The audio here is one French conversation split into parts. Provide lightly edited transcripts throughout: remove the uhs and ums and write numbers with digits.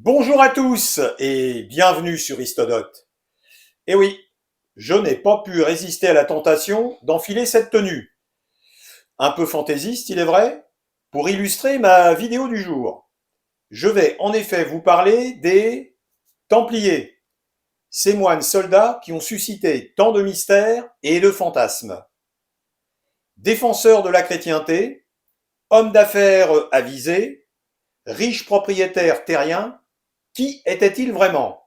Bonjour à tous et bienvenue sur Histodote. Eh oui, je n'ai pas pu résister à la tentation d'enfiler cette tenue. Un peu fantaisiste, il est vrai, pour illustrer ma vidéo du jour. Je vais en effet vous parler des Templiers, ces moines soldats qui ont suscité tant de mystères et de fantasmes. Défenseurs de la chrétienté, hommes d'affaires avisés, riches propriétaires terriens, qui étaient-ils vraiment?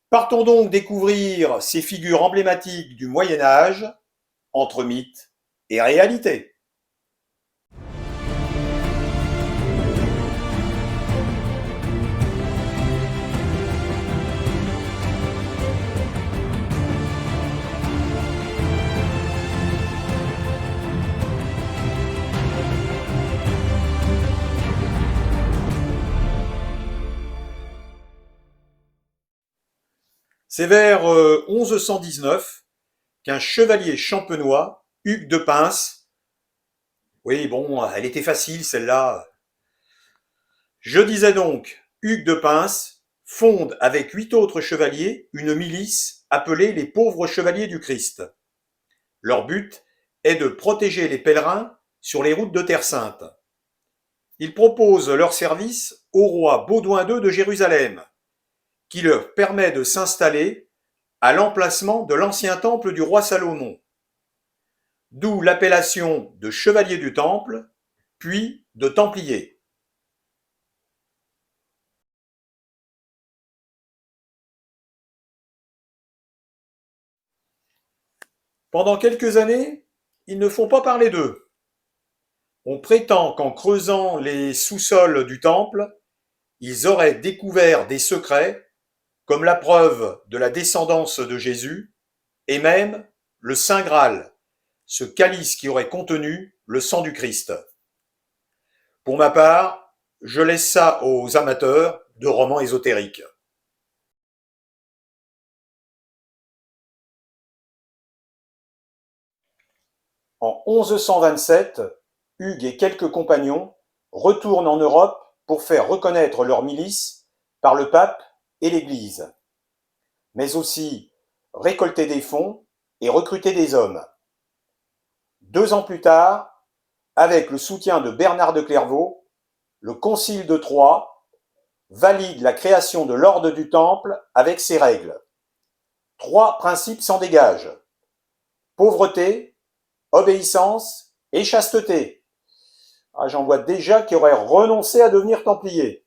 Partons donc découvrir ces figures emblématiques du Moyen Âge entre mythe et réalité. C'est vers 1119 qu'un chevalier champenois, Hugues de Pins, oui bon, elle était facile celle-là. Je disais donc, Hugues de Pins fonde avec 8 autres chevaliers une milice appelée les Pauvres Chevaliers du Christ. Leur but est de protéger les pèlerins sur les routes de Terre Sainte. Ils proposent leur service au roi Baudouin II de Jérusalem, qui leur permet de s'installer à l'emplacement de l'ancien temple du roi Salomon, d'où l'appellation de chevalier du temple, puis de templier. Pendant quelques années, ils ne font pas parler d'eux. On prétend qu'en creusant les sous-sols du temple, ils auraient découvert des secrets, comme la preuve de la descendance de Jésus, et même le Saint Graal, ce calice qui aurait contenu le sang du Christ. Pour ma part, je laisse ça aux amateurs de romans ésotériques. En 1127, Hugues et quelques compagnons retournent en Europe pour faire reconnaître leur milice par le pape et l'Église, mais aussi récolter des fonds et recruter des hommes. 2 ans plus tard, avec le soutien de Bernard de Clairvaux, le Concile de Troyes valide la création de l'ordre du Temple avec ses règles. 3 principes s'en dégagent: pauvreté, obéissance et chasteté. J'en vois déjà qui auraient renoncé à devenir templiers.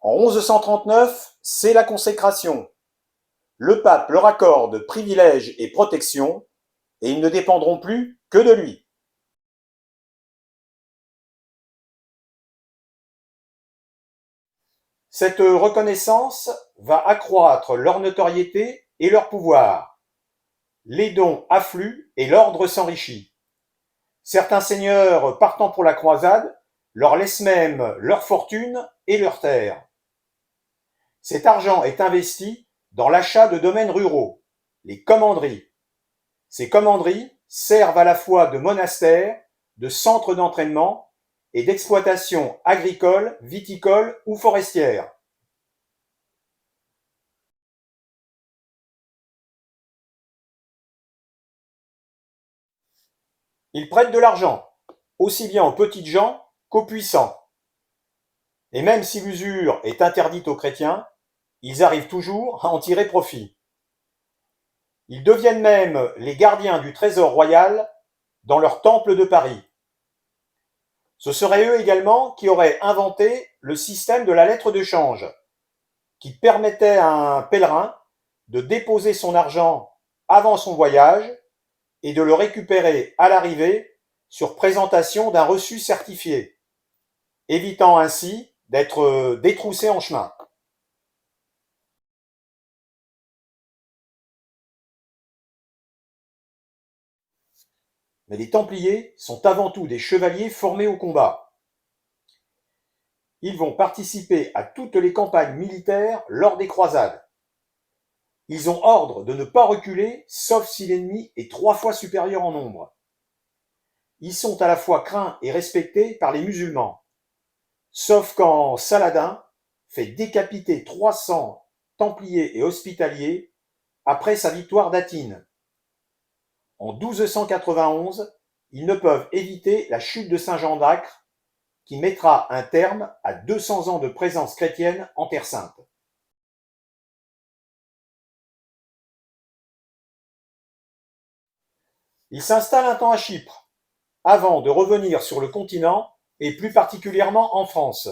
En 1139, c'est la consécration. Le pape leur accorde privilèges et protection, et ils ne dépendront plus que de lui. Cette reconnaissance va accroître leur notoriété et leur pouvoir. Les dons affluent et l'ordre s'enrichit. Certains seigneurs partant pour la croisade leur laissent même leur fortune et leurs terres. Cet argent est investi dans l'achat de domaines ruraux, les commanderies. Ces commanderies servent à la fois de monastères, de centres d'entraînement et d'exploitation agricole, viticole ou forestière. Ils prêtent de l'argent, aussi bien aux petites gens qu'aux puissants. Et même si l'usure est interdite aux chrétiens, ils arrivent toujours à en tirer profit. Ils deviennent même les gardiens du trésor royal dans leur temple de Paris. Ce seraient eux également qui auraient inventé le système de la lettre de change, qui permettait à un pèlerin de déposer son argent avant son voyage et de le récupérer à l'arrivée sur présentation d'un reçu certifié, évitant ainsi d'être détroussé en chemin. Mais les Templiers sont avant tout des chevaliers formés au combat. Ils vont participer à toutes les campagnes militaires lors des croisades. Ils ont ordre de ne pas reculer, sauf si l'ennemi est 3 fois supérieur en nombre. Ils sont à la fois craints et respectés par les musulmans, sauf quand Saladin fait décapiter 300 templiers et hospitaliers après sa victoire d'Athine. En 1291, ils ne peuvent éviter la chute de Saint-Jean d'Acre, qui mettra un terme à 200 ans de présence chrétienne en Terre Sainte. Il s'installe un temps à Chypre, avant de revenir sur le continent et plus particulièrement en France.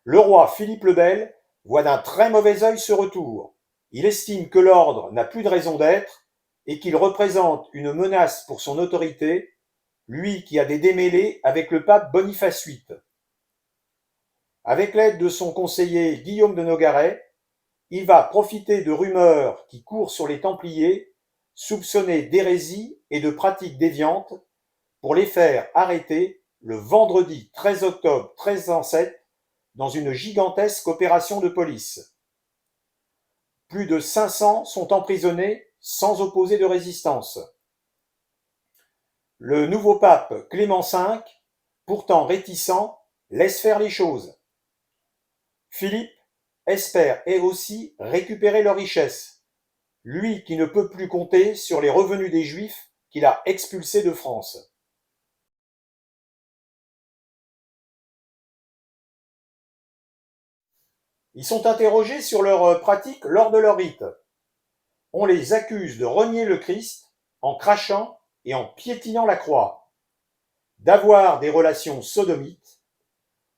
Le roi Philippe le Bel voit d'un très mauvais œil ce retour. Il estime que l'ordre n'a plus de raison d'être et qu'il représente une menace pour son autorité, lui qui a des démêlés avec le pape Boniface VIII. Avec l'aide de son conseiller Guillaume de Nogaret, il va profiter de rumeurs qui courent sur les Templiers, soupçonnés d'hérésie et de pratiques déviantes, pour les faire arrêter le vendredi 13 octobre 1307 dans une gigantesque opération de police. Plus de 500 sont emprisonnés sans opposer de résistance. Le nouveau pape Clément V, pourtant réticent, laisse faire les choses. Philippe espère et aussi récupérer leurs richesses, lui qui ne peut plus compter sur les revenus des Juifs qu'il a expulsés de France. Ils sont interrogés sur leurs pratiques lors de leur rite. On les accuse de renier le Christ en crachant et en piétinant la croix, d'avoir des relations sodomites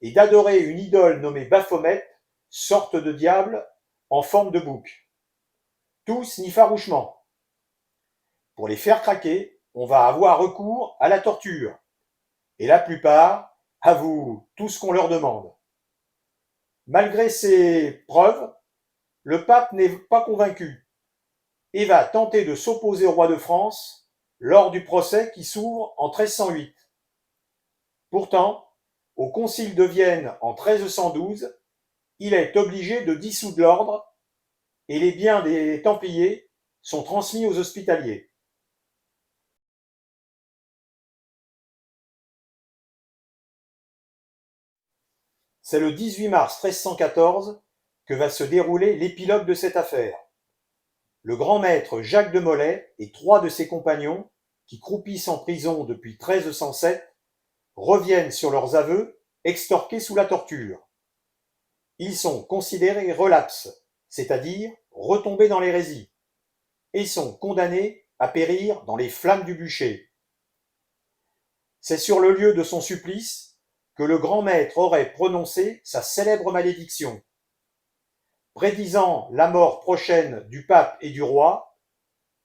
et d'adorer une idole nommée Baphomet, sorte de diable en forme de bouc. Tous nient farouchement. Pour les faire craquer, on va avoir recours à la torture, et la plupart avouent tout ce qu'on leur demande. Malgré ces preuves, le pape n'est pas convaincu et va tenter de s'opposer au roi de France lors du procès qui s'ouvre en 1308. Pourtant, au concile de Vienne en 1312, il est obligé de dissoudre l'ordre et les biens des Templiers sont transmis aux Hospitaliers. C'est le 18 mars 1314 que va se dérouler l'épilogue de cette affaire. Le grand maître Jacques de Molay et 3 de ses compagnons, qui croupissent en prison depuis 1307, reviennent sur leurs aveux, extorqués sous la torture. Ils sont considérés relapses, c'est-à-dire retombés dans l'hérésie, et sont condamnés à périr dans les flammes du bûcher. C'est sur le lieu de son supplice que le grand maître aurait prononcé sa célèbre malédiction, prédisant la mort prochaine du pape et du roi,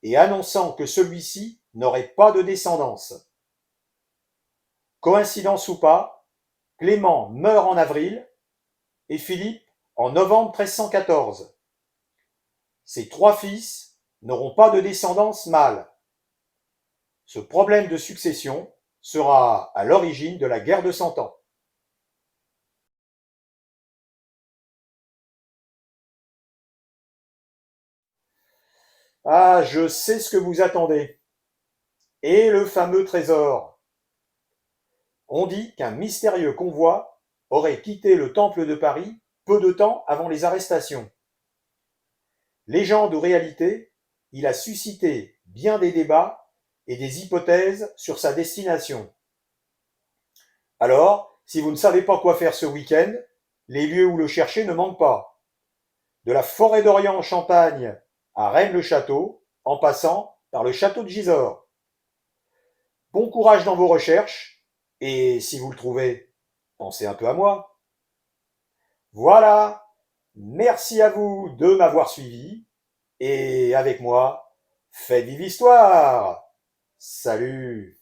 et annonçant que celui-ci n'aurait pas de descendance. Coïncidence ou pas, Clément meurt en avril et Philippe en novembre 1314. Ses 3 fils n'auront pas de descendance mâle. Ce problème de succession sera à l'origine de la guerre de 100 ans. Ah, je sais ce que vous attendez. Et le fameux trésor. On dit qu'un mystérieux convoi aurait quitté le Temple de Paris peu de temps avant les arrestations. Légende ou réalité, il a suscité bien des débats et des hypothèses sur sa destination. Alors, si vous ne savez pas quoi faire ce week-end, les lieux où le chercher ne manquent pas. De la forêt d'Orient en Champagne à Rennes-le-Château, en passant par le château de Gisors. Bon courage dans vos recherches, et si vous le trouvez, pensez un peu à moi. Voilà, merci à vous de m'avoir suivi, et avec moi, faites vive l'histoire. Salut!